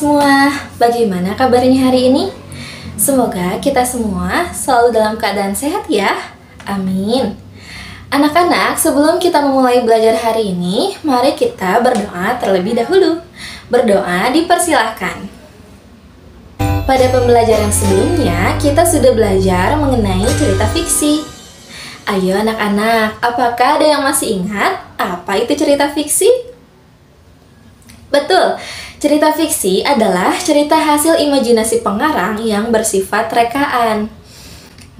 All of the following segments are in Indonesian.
semua, bagaimana kabarnya hari ini? Semoga kita semua selalu dalam keadaan sehat ya. Amin. Anak-anak, sebelum kita memulai belajar hari ini, mari kita berdoa terlebih dahulu. Berdoa dipersilahkan. Pada pembelajaran sebelumnya, kita sudah belajar mengenai cerita fiksi. Ayo anak-anak, apakah ada yang masih ingat apa itu cerita fiksi? Betul, cerita fiksi adalah cerita hasil imajinasi pengarang yang bersifat rekaan.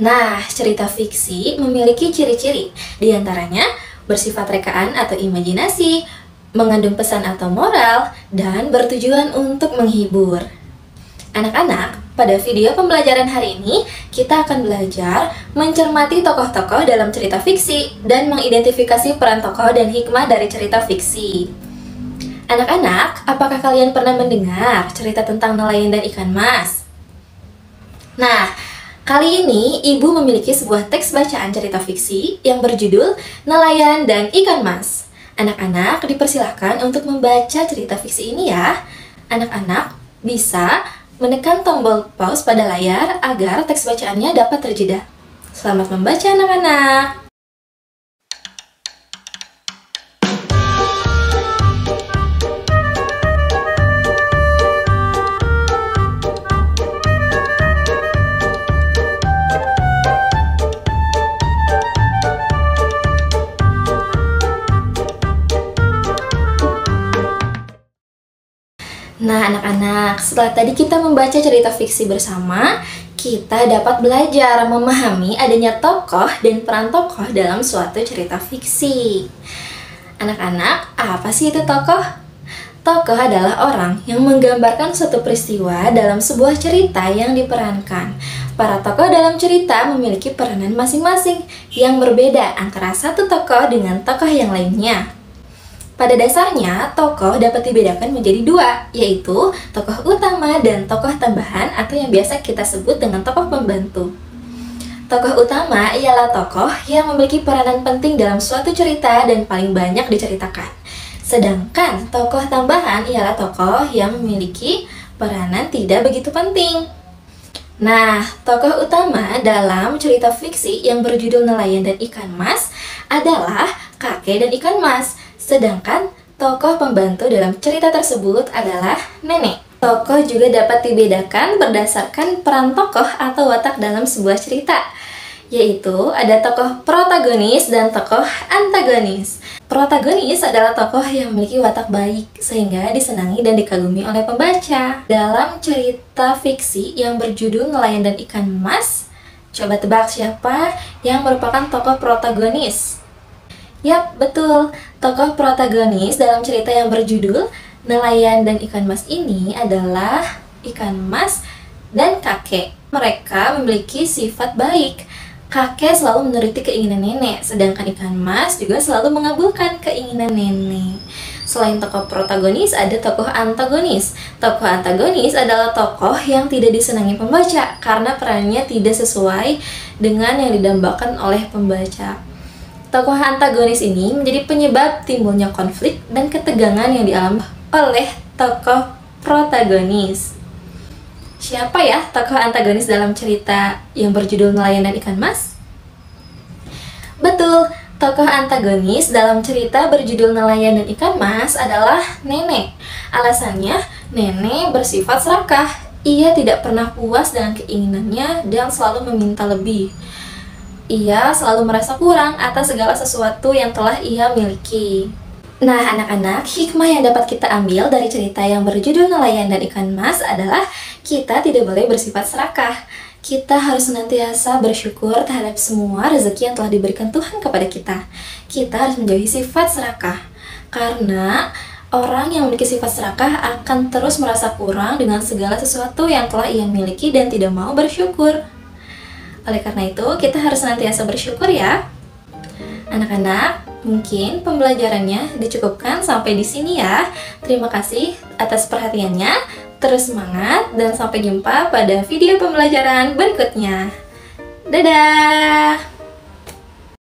Nah, cerita fiksi memiliki ciri-ciri, diantaranya bersifat rekaan atau imajinasi, mengandung pesan atau moral, dan bertujuan untuk menghibur. Anak-anak, pada video pembelajaran hari ini, kita akan belajar mencermati tokoh-tokoh dalam cerita fiksi dan mengidentifikasi peran tokoh dan hikmah dari cerita fiksi. Anak-anak, apakah kalian pernah mendengar cerita tentang nelayan dan ikan mas? Nah, kali ini Ibu memiliki sebuah teks bacaan cerita fiksi yang berjudul Nelayan dan Ikan Mas. Anak-anak dipersilahkan untuk membaca cerita fiksi ini ya. Anak-anak bisa menekan tombol pause pada layar agar teks bacaannya dapat terjeda. Selamat membaca anak-anak! Nah, anak-anak, setelah tadi kita membaca cerita fiksi bersama, kita dapat belajar memahami adanya tokoh dan peran tokoh dalam suatu cerita fiksi. Anak-anak, apa sih itu tokoh? Tokoh adalah orang yang menggambarkan suatu peristiwa dalam sebuah cerita yang diperankan. Para tokoh dalam cerita memiliki peranan masing-masing yang berbeda antara satu tokoh dengan tokoh yang lainnya. Pada dasarnya, tokoh dapat dibedakan menjadi dua, yaitu tokoh utama dan tokoh tambahan atau yang biasa kita sebut dengan tokoh pembantu. Tokoh utama ialah tokoh yang memiliki peranan penting dalam suatu cerita dan paling banyak diceritakan. Sedangkan tokoh tambahan ialah tokoh yang memiliki peranan tidak begitu penting. Nah, tokoh utama dalam cerita fiksi yang berjudul Nelayan dan Ikan Mas adalah kakek dan ikan mas. Sedangkan tokoh pembantu dalam cerita tersebut adalah nenek. Tokoh juga dapat dibedakan berdasarkan peran tokoh atau watak dalam sebuah cerita, yaitu ada tokoh protagonis dan tokoh antagonis. Protagonis adalah tokoh yang memiliki watak baik sehingga disenangi dan dikagumi oleh pembaca. Dalam cerita fiksi yang berjudul Nelayan dan Ikan Mas, coba tebak siapa yang merupakan tokoh protagonis? Yap, betul. Tokoh protagonis dalam cerita yang berjudul Nelayan dan Ikan Mas ini adalah ikan mas dan kakek. Mereka memiliki sifat baik. Kakek selalu menuruti keinginan nenek, sedangkan ikan mas juga selalu mengabulkan keinginan nenek. Selain tokoh protagonis, ada tokoh antagonis. Tokoh antagonis adalah tokoh yang tidak disenangi pembaca karena perannya tidak sesuai dengan yang didambakan oleh pembaca. Tokoh antagonis ini menjadi penyebab timbulnya konflik dan ketegangan yang dialami oleh tokoh protagonis. Siapa ya tokoh antagonis dalam cerita yang berjudul Nelayan dan Ikan Mas? Betul, tokoh antagonis dalam cerita berjudul Nelayan dan Ikan Mas adalah nenek. Alasannya, nenek bersifat serakah. Ia tidak pernah puas dengan keinginannya dan selalu meminta lebih. Ia selalu merasa kurang atas segala sesuatu yang telah ia miliki. Nah, anak-anak, hikmah yang dapat kita ambil dari cerita yang berjudul Nelayan dan Ikan Mas adalah kita tidak boleh bersifat serakah. Kita harus senantiasa bersyukur terhadap semua rezeki yang telah diberikan Tuhan kepada kita. Kita harus menjauhi sifat serakah, karena orang yang memiliki sifat serakah akan terus merasa kurang dengan segala sesuatu yang telah ia miliki dan tidak mau bersyukur. Oleh karena itu, kita harus senantiasa bersyukur ya. Anak-anak, mungkin pembelajarannya dicukupkan sampai di sini ya. Terima kasih atas perhatiannya. Terus semangat dan sampai jumpa pada video pembelajaran berikutnya. Dadah!